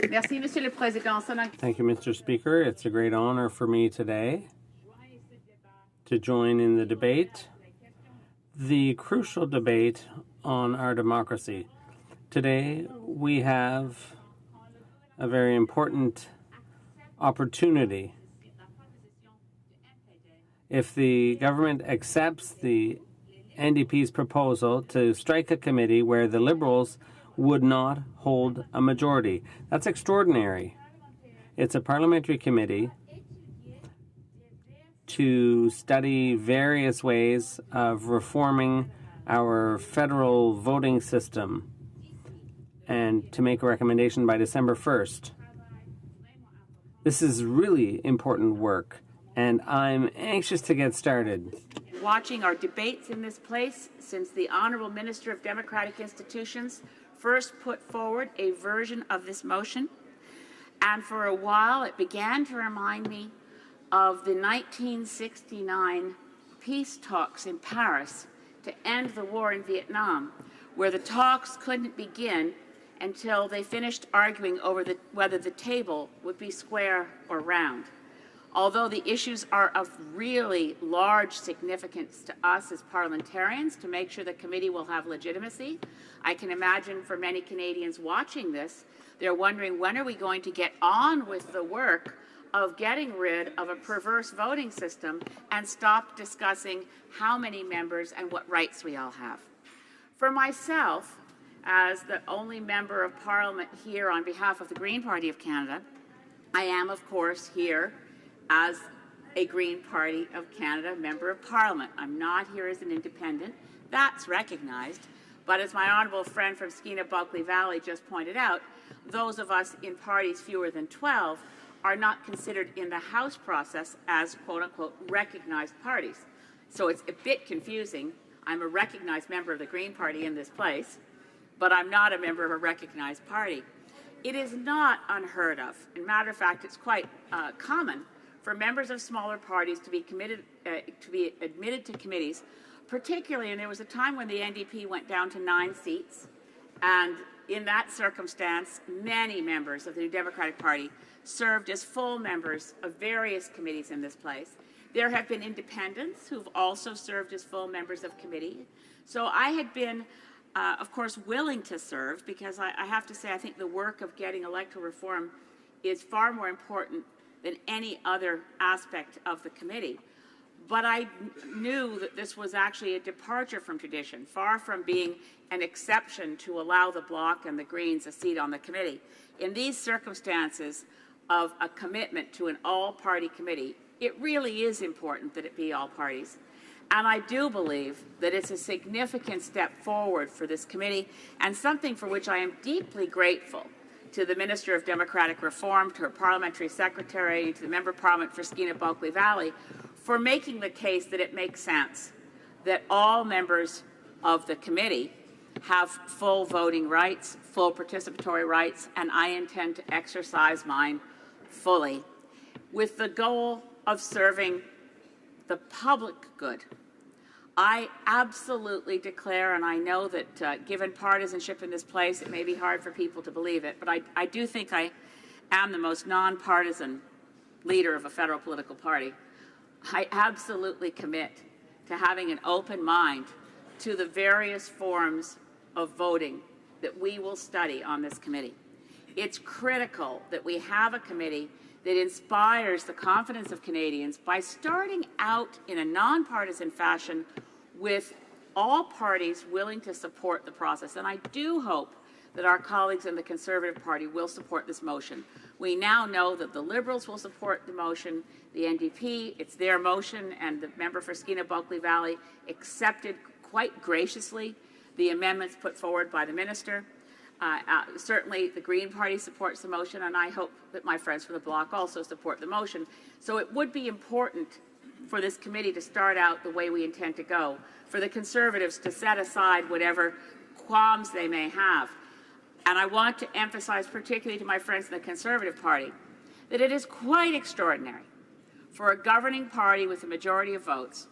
Merci, Monsieur le Président. Thank you, Mr. Speaker. It's a great honor for me today to join in the debate, the crucial debate on our democracy. Today, we have a very important opportunity. If the government accepts the NDP's proposal to strike a committee where the Liberals would not hold a majority. That's extraordinary. It's a parliamentary committee to study various ways of reforming our federal voting system and to make a recommendation by December 1st. This is really important work, and I'm anxious to get started. Watching our debates in this place since the Honourable Minister of Democratic Institutions first put forward a version of this motion, and for a while it began to remind me of the 1969 peace talks in Paris to end the war in Vietnam, where the talks couldn't begin until they finished arguing over whether the table would be square or round. Although the issues are of really large significance to us as parliamentarians to make sure the committee will have legitimacy, I can imagine for many Canadians watching this, they're wondering when are we going to get on with the work of getting rid of a perverse voting system and stop discussing how many members and what rights we all have. For myself, as the only member of Parliament here on behalf of the Green Party of Canada, I am, of course, here as a Green Party of Canada Member of Parliament. I'm not here as an independent. That's recognized. But as my honourable friend from Skeena-Bulkley Valley just pointed out, those of us in parties fewer than 12 are not considered in the House process as quote-unquote recognized parties. So it's a bit confusing. I'm a recognized member of the Green Party in this place, but I'm not a member of a recognized party. It is not unheard of. As a matter of fact, it's quite common for members of smaller parties to be admitted to committees, particularly, and there was a time when the NDP went down to 9 seats, and in that circumstance, many members of the New Democratic Party served as full members of various committees in this place. There have been independents who've also served as full members of committee. So I had been, of course, willing to serve because I have to say I think the work of getting electoral reform is far more important than any other aspect of the committee. But I knew that this was actually a departure from tradition, far from being an exception to allow the Bloc and the Greens a seat on the committee. In these circumstances of a commitment to an all-party committee, it really is important that it be all parties. And I do believe that it's a significant step forward for this committee and something for which I am deeply grateful to the Minister of Democratic Reform, to her Parliamentary Secretary, to the Member of Parliament for Skeena-Bulkley Valley, for making the case that it makes sense that all members of the committee have full voting rights, full participatory rights, and I intend to exercise mine fully, with the goal of serving the public good. I absolutely declare, and I know that given partisanship in this place, it may be hard for people to believe it, but I do think I am the most nonpartisan leader of a federal political party. I absolutely commit to having an open mind to the various forms of voting that we will study on this committee. It's critical that we have a committee that inspires the confidence of Canadians by starting out in a nonpartisan fashion with all parties willing to support the process. And I do hope that our colleagues in the Conservative Party will support this motion. We now know that the Liberals will support the motion, the NDP, it's their motion, and the member for Skeena-Bulkley Valley accepted quite graciously the amendments put forward by the Minister. Certainly the Green Party supports the motion, and I hope that my friends from the Bloc also support the motion. So it would be important for this committee to start out the way we intend to go, for the Conservatives to set aside whatever qualms they may have. And I want to emphasize, particularly to my friends in the Conservative Party, that it is quite extraordinary for a governing party with a majority of votes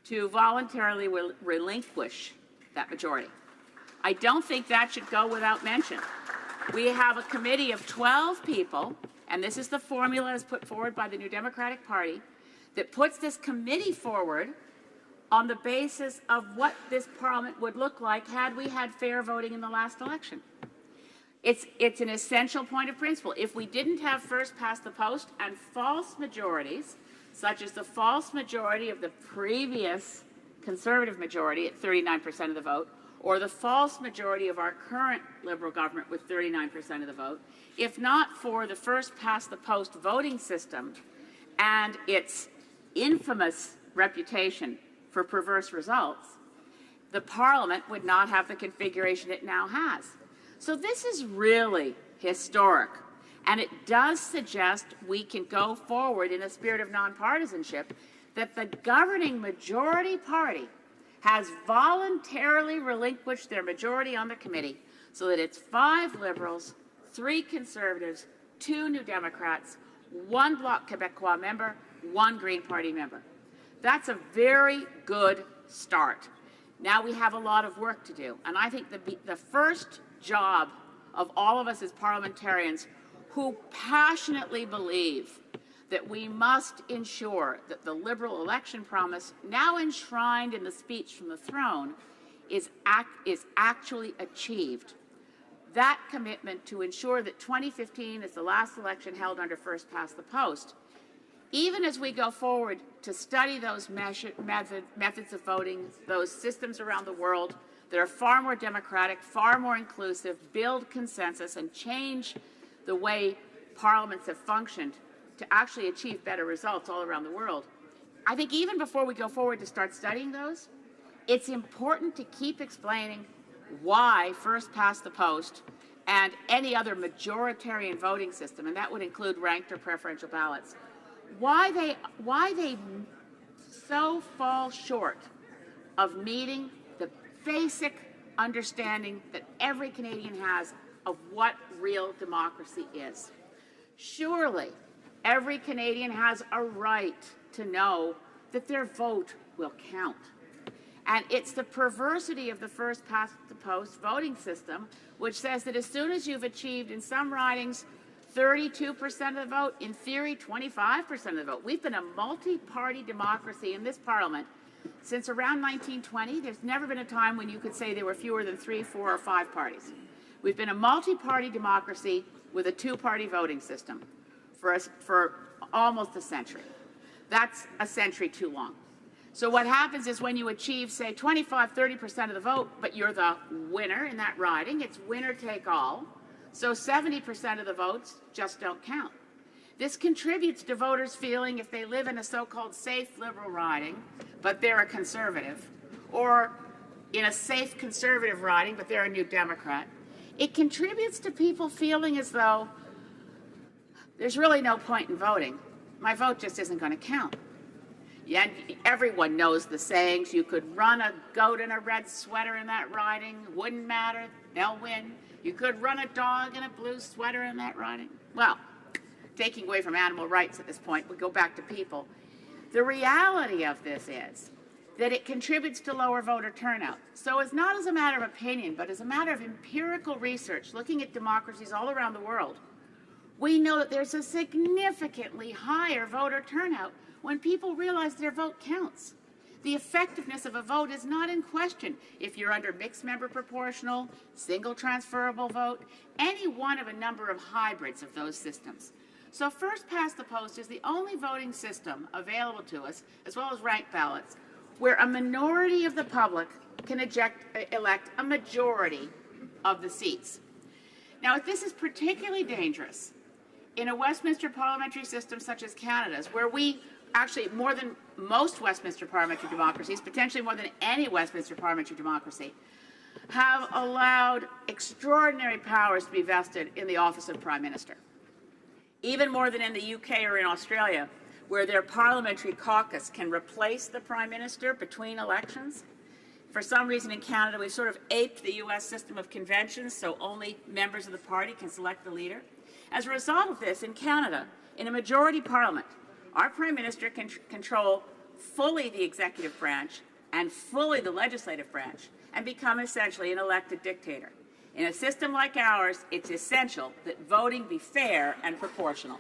to voluntarily relinquish that majority. I don't think that should go without mention. We have a committee of 12 people, and this is the formula as put forward by the New Democratic Party, that puts this committee forward on the basis of what this Parliament would look like had we had fair voting in the last election. It's an essential point of principle. If we didn't have first past the post and false majorities, such as the false majority of the previous Conservative majority at 39% of the vote, or the false majority of our current Liberal government with 39% of the vote, if not for the first past the post voting system and its infamous reputation for perverse results, the Parliament would not have the configuration it now has. So this is really historic, and it does suggest we can go forward in a spirit of nonpartisanship, that the governing majority party has voluntarily relinquished their majority on the committee so that it's 5 Liberals, 3 Conservatives, 2 New Democrats, 1 Bloc Québécois member, 1 Green Party member. That's a very good start. Now we have a lot of work to do, and I think the first job of all of us as parliamentarians who passionately believe that we must ensure that the Liberal election promise, now enshrined in the speech from the throne, is actually achieved. That commitment to ensure that 2015 is the last election held under first past the post, even as we go forward to study those methods of voting, those systems around the world that are far more democratic, far more inclusive, build consensus, and change the way parliaments have functioned to actually achieve better results all around the world. I think even before we go forward to start studying those, it's important to keep explaining why first past the post and any other majoritarian voting system, and that would include ranked or preferential ballots, why they so fall short of meeting the basic understanding that every Canadian has of what real democracy is. Surely, every Canadian has a right to know that their vote will count. And it's the perversity of the first past the post voting system, which says that as soon as you've achieved in some ridings 32% of the vote, in theory 25% of the vote. We've been a multi-party democracy in this Parliament since around 1920. There's never been a time when you could say there were fewer than 3, 4, or 5 parties. We've been a multi-party democracy with a 2-party voting system for almost a century. That's a century too long. So what happens is when you achieve, say, 25, 30% of the vote, but you're the winner in that riding, it's winner take all. So 70% of the votes just don't count. This contributes to voters feeling if they live in a so-called safe Liberal riding, but they're a Conservative, or in a safe Conservative riding, but they're a New Democrat, it contributes to people feeling as though there's really no point in voting. My vote just isn't going to count. Yeah, everyone knows the sayings. You could run a goat in a red sweater in that riding. Wouldn't matter. They'll win. You could run a dog in a blue sweater in that riding. Well, taking away from animal rights at this point, we go back to people. The reality of this is that it contributes to lower voter turnout. So it's not as a matter of opinion, but as a matter of empirical research, looking at democracies all around the world, we know that there's a significantly higher voter turnout when people realize their vote counts. The effectiveness of a vote is not in question if you're under mixed member proportional, single transferable vote, any one of a number of hybrids of those systems. So first past the post is the only voting system available to us, as well as ranked ballots, where a minority of the public can elect a majority of the seats. Now, if this is particularly dangerous in a Westminster parliamentary system such as Canada's, where we actually, more than most Westminster parliamentary democracies, potentially more than any Westminster parliamentary democracy, have allowed extraordinary powers to be vested in the office of Prime Minister. Even more than in the UK or in Australia, where their parliamentary caucus can replace the Prime Minister between elections. For some reason in Canada, we've sort of aped the US system of conventions, so only members of the party can select the leader. As a result of this, in Canada, in a majority parliament, our Prime Minister can control fully the executive branch and fully the legislative branch and become essentially an elected dictator. In a system like ours, it's essential that voting be fair and proportional.